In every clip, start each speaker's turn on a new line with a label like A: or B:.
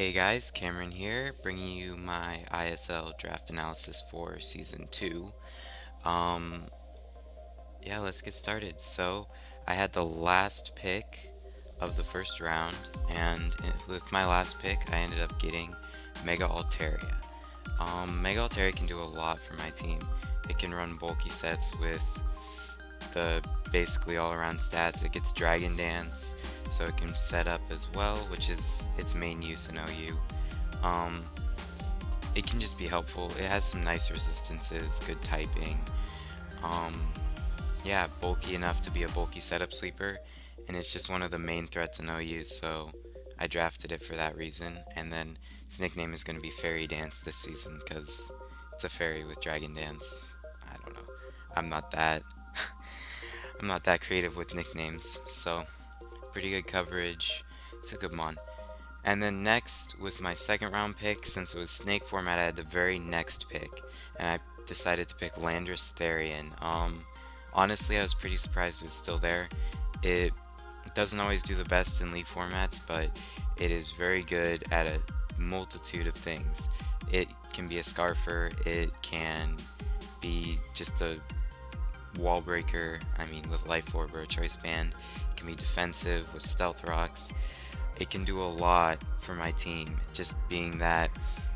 A: Hey guys, Cameron here, bringing you my ISL draft analysis for season 2. Um, yeah, let's get started. So, I had the last pick of the first round, and with my last pick, I ended up getting Mega Altaria. Mega Altaria can do a lot for my team. It can run bulky sets with the basically all around stats. It gets Dragon Dance, so it can set up as well, which is its main use in OU. Um, it can just be helpful. It has some nice resistances, good typing. Um, yeah, bulky enough to be a bulky setup sweeper, and it's just one of the main threats in OU, so I drafted it for that reason. And then its nickname is going to be Fairy Dance this season because it's a fairy with Dragon Dance. I don't know. I'm not that I'm not that creative with nicknames, so pretty good coverage. It's a good mon. And then next, with my second round pick, since it was snake format, I had the very next pick, and I decided to pick Landris Therian. Honestly, I was pretty surprised it was still there. It doesn't always do the best in league formats, but it is very good at a multitude of things. It can be a scarfer, it can be just a wall breaker, I mean, with Life Orb or a Choice Band. It can be defensive with Stealth Rocks. It can do a lot for my team, just being that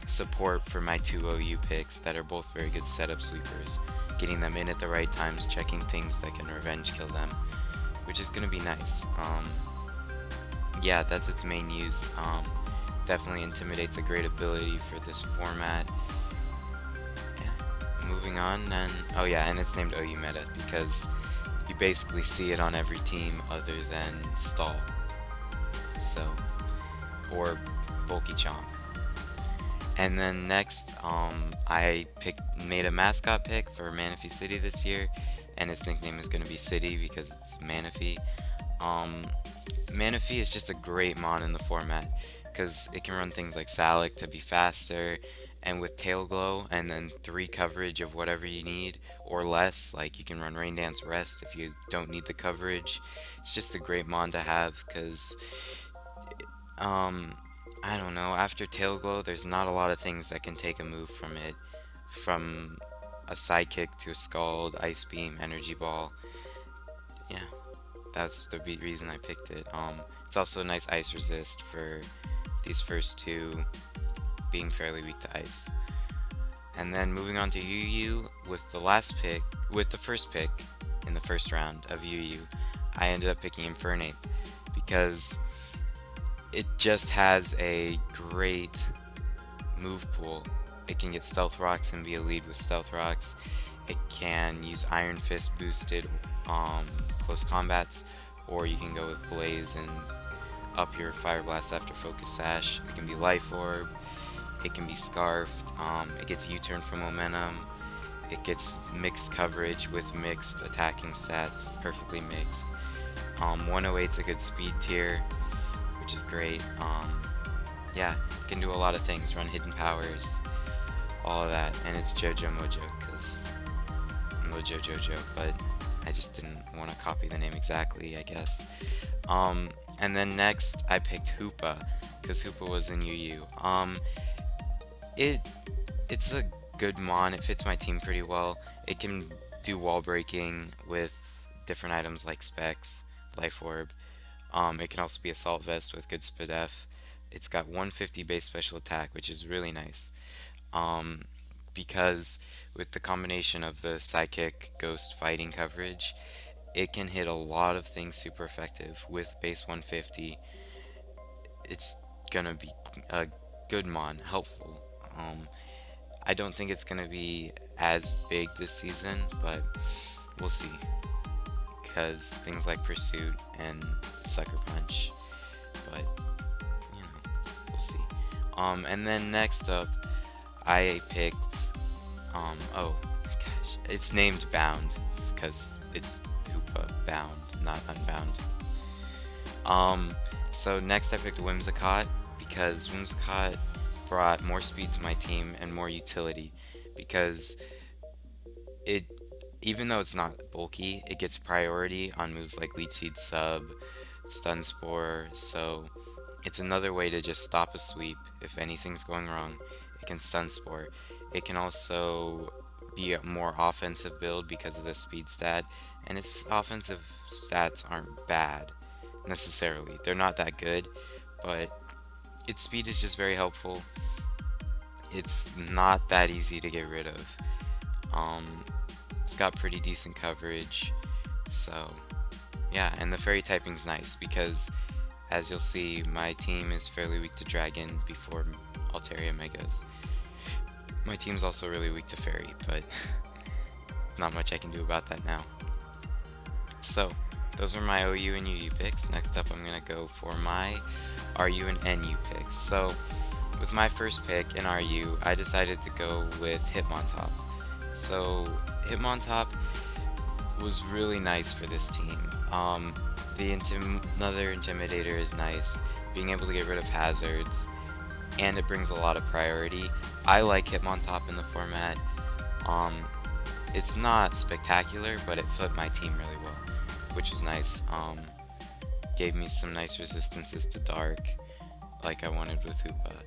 A: support for my two OU picks that are both very good setup sweepers, getting them in at the right times, checking things that can revenge kill them, which is going to be nice. Yeah, that's its main use. Definitely intimidates a great ability for this format. Yeah, moving on, and oh yeah, and it's named OU Meta because you basically see it on every team other than Stall. So, or Bulky Chomp. And then next, made a mascot pick for Manaphy City this year, and its nickname is going to be City because it's Manaphy. Um, Manaphy is just a great mon in the format because it can run things like Salic to be faster, and with Tail Glow and then 3 coverage of whatever you need or less, like you can run Rain Dance Rest if you don't need the coverage. It's just a great mon to have because um, I don't know. After Tail Glow, there's not a lot of things that can take a move from it. From a Sidekick to a Scald, Ice Beam, Energy Ball. Yeah, that's the reason I picked it. It's also a nice ice resist for these first two being fairly weak to ice. And then moving on to UU with the first pick in the first round of UU, I ended up picking Infernape because it just has a great move pool. It can get Stealth Rocks and be a lead with Stealth Rocks. It can use Iron Fist boosted close combats, or you can go with Blaze and up your Fire Blast after Focus Sash. It can be Life Orb. It can be Scarfed. It gets U-turn for momentum. It gets mixed coverage with mixed attacking stats, perfectly mixed. 108's a good speed tier, which is great. Yeah, can do a lot of things, run hidden powers, all of that, and it's Jojo Mojo, because Mojo Jojo, but I just didn't want to copy the name exactly, I guess. And then next, I picked Hoopa, because Hoopa was in UU. It, it's a good mon, it fits my team pretty well. It can do wall breaking with different items like Specs, Life Orb. It can also be Assault Vest with good Spadef. It's got 150 base special attack, which is really nice. Um, because with the combination of the Psychic Ghost fighting coverage, it can hit a lot of things super effective with base 150. It's gonna be a good mon, helpful. I don't think it's gonna be as big this season, but we'll see. Because things like Pursuit and Sucker Punch, but you know, we'll see. And then next up, I picked, oh my gosh, it's named Bound because it's Hoopa Bound, not Unbound. So next I picked Whimsicott because Whimsicott brought more speed to my team and more utility because it even though it's not bulky, it gets priority on moves like Leech Seed Sub, Stun Spore, so It's another way to just stop a sweep if anything's going wrong. It can stun spore. It can also be a more offensive build because of the speed stat, and its offensive stats aren't bad necessarily. They're not that good, but its speed is just very helpful. It's not that easy to get rid of. Um, it's got pretty decent coverage, so yeah, and the fairy typing's nice because, as you'll see, my team is fairly weak to dragon before Altaria Megas. My team's also really weak to fairy, but not much I can do about that now. So, those were my OU and UU picks. Next up, I'm going to go for my RU and NU picks. So, with my first pick in RU, I decided to go with Hitmontop. So, Hitmontop was really nice for this team. Another Intimidator is nice, being able to get rid of hazards, and it brings a lot of priority. I like Hitmontop in the format. It's not spectacular, but it fit my team really well, which is nice. Gave me some nice resistances to Dark, like I wanted with Hoopa.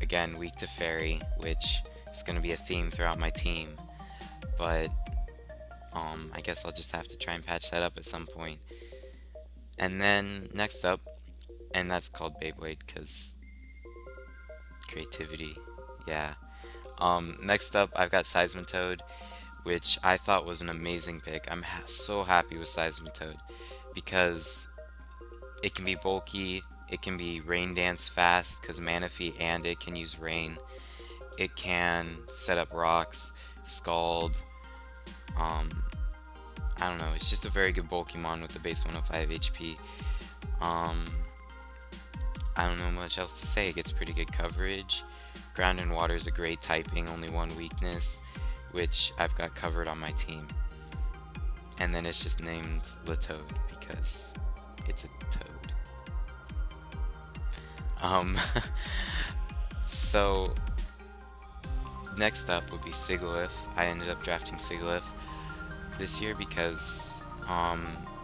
A: Again, weak to Fairy, which is going to be a theme throughout my team, but I guess I'll just have to try and patch that up at some point. And then next up, and that's called Beyblade because creativity, yeah. Next up, I've got Seismitoad, which I thought was an amazing pick. I'm so happy with Seismitoad because it can be bulky, it can be rain dance fast because Manaphy and it can use rain. It can set up rocks, scald. I don't know, it's just a very good Bulkymon with the base 105 HP. I don't know much else to say. It gets pretty good coverage. Ground and Water is a great typing, only one weakness, which I've got covered on my team. And then it's just named Latoad because it's a toad. So next up would be Sigilyph. I ended up drafting Sigilyph this year because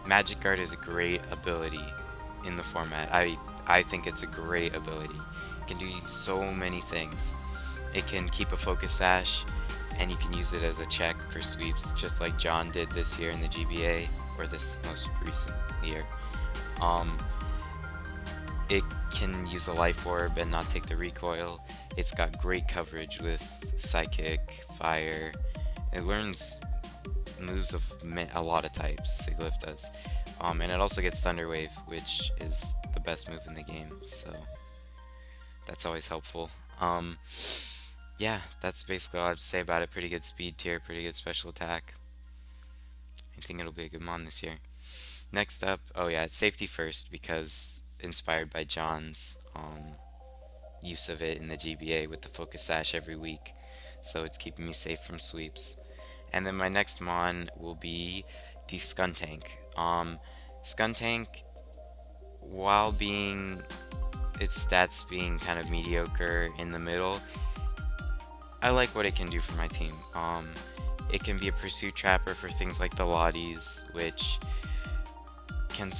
A: Magic Guard is a great ability in the format. I think it's a great ability. It can do so many things. It can keep a Focus Sash, and you can use it as a check for sweeps, just like John did this year in the GBA, or this most recent year. It can use a Life Orb and not take the recoil. It's got great coverage with Psychic, Fire. It learns moves of a lot of types, Sigilyph does. And it also gets Thunder Wave, which is the best move in the game, so that's always helpful. Yeah, that's basically all I have to say about it. Pretty good speed tier, pretty good special attack. I think it'll be a good mon this year. Next up, oh yeah, it's safety first because inspired by John's use of it in the GBA with the Focus Sash every week, so it's keeping me safe from sweeps. And then my next mon will be the Skuntank. Skuntank, while being its stats being kind of mediocre in the middle, I like what it can do for my team. It can be a pursuit trapper for things like the Lotties, which can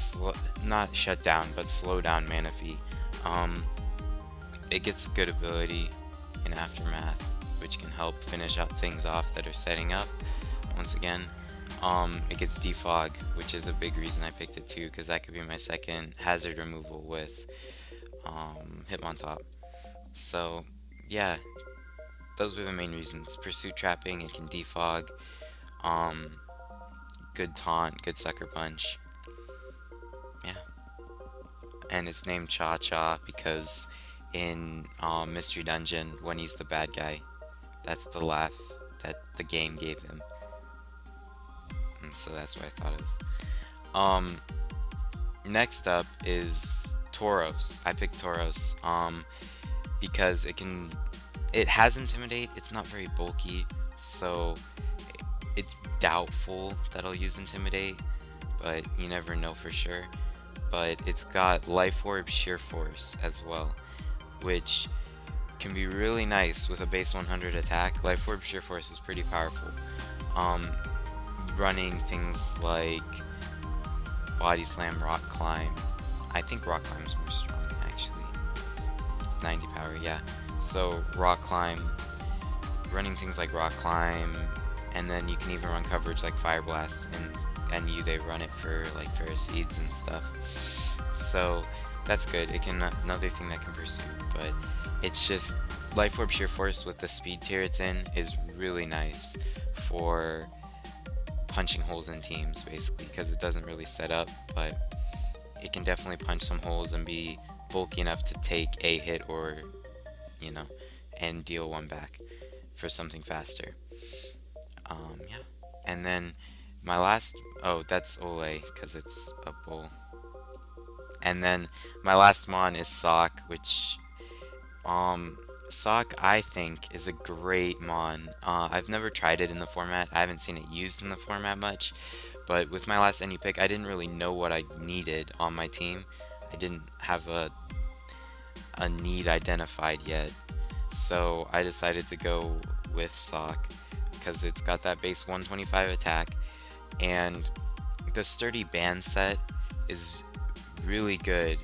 A: not shut down, but slow down Manaphy. It gets a good ability in Aftermath, which can help finish out things off that are setting up. Once again, it gets Defog, which is a big reason I picked it too, because that could be my second hazard removal with Hitmontop. So yeah, those were the main reasons. Pursuit trapping, it can Defog, good taunt, good sucker punch. Yeah. And it's named Cha Cha because in Mystery Dungeon, when he's the bad guy, that's the laugh that the game gave him. And so that's what I thought of. Next up is Tauros. I picked Tauros because it has Intimidate. It's not very bulky, so it's doubtful that I'll use Intimidate, but you never know for sure. But it's got Life Orb Sheer Force as well, which can be really nice with a base 100 attack. Life Orb Sheer Force is pretty powerful. Running things like Body Slam, Rock Climb, I think rock climb's more strong, actually. 90 power, yeah. So rock climb, running things like rock climb, and then you can even run coverage like fire blast. And NU they run it for like ferro seeds and stuff. So that's good. It can another thing that can pursue, but it's just Life Orb Sheer Force with the speed tier it's in is really nice for punching holes in teams basically because it doesn't really set up, but it can definitely punch some holes and be bulky enough to take a hit or, you know, and deal one back for something faster. Yeah. And then my last, oh, that's Ole because it's a bull. And then my last mon is Sock, which um Sock I think is a great mon. I've never tried it in the format. I haven't seen it used in the format much, but with my last NU pick, I didn't really know what I needed on my team. I didn't have a need identified yet, so I decided to go with Sock because it's got that base 125 attack, and the sturdy band set is really good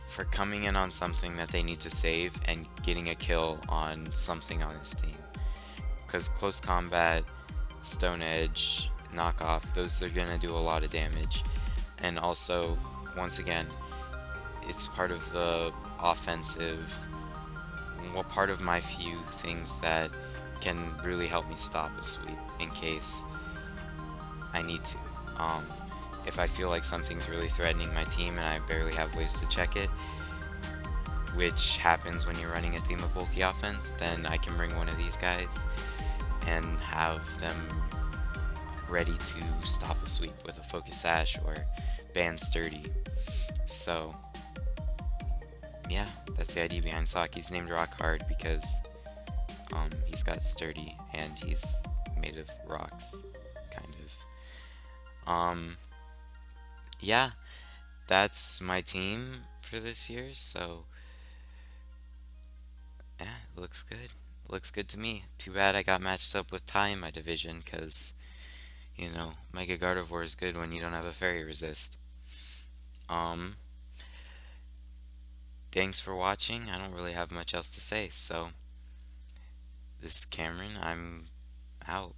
A: for coming in on something that they need to save and getting a kill on something on his team. Because close combat, stone edge, knockoff, those are going to do a lot of damage. And also, once again, it's part of the offensive, well, part of my few things that can really help me stop a sweep in case I need to. Um, if I feel like something's really threatening my team and I barely have ways to check it, which happens when you're running a theme of bulky offense, then I can bring one of these guys and have them ready to stop a sweep with a focus sash or band sturdy. So yeah, that's the idea behind Sock. He's named Rock Hard because he's got sturdy and he's made of rocks, kind of. Yeah, that's my team for this year. So yeah, it looks good. Looks good to me. Too bad I got matched up with Ty in my division, because, Mega Gardevoir is good when you don't have a fairy resist. Um, Thanks for watching. I don't really have much else to say, so this is Cameron. I'm out.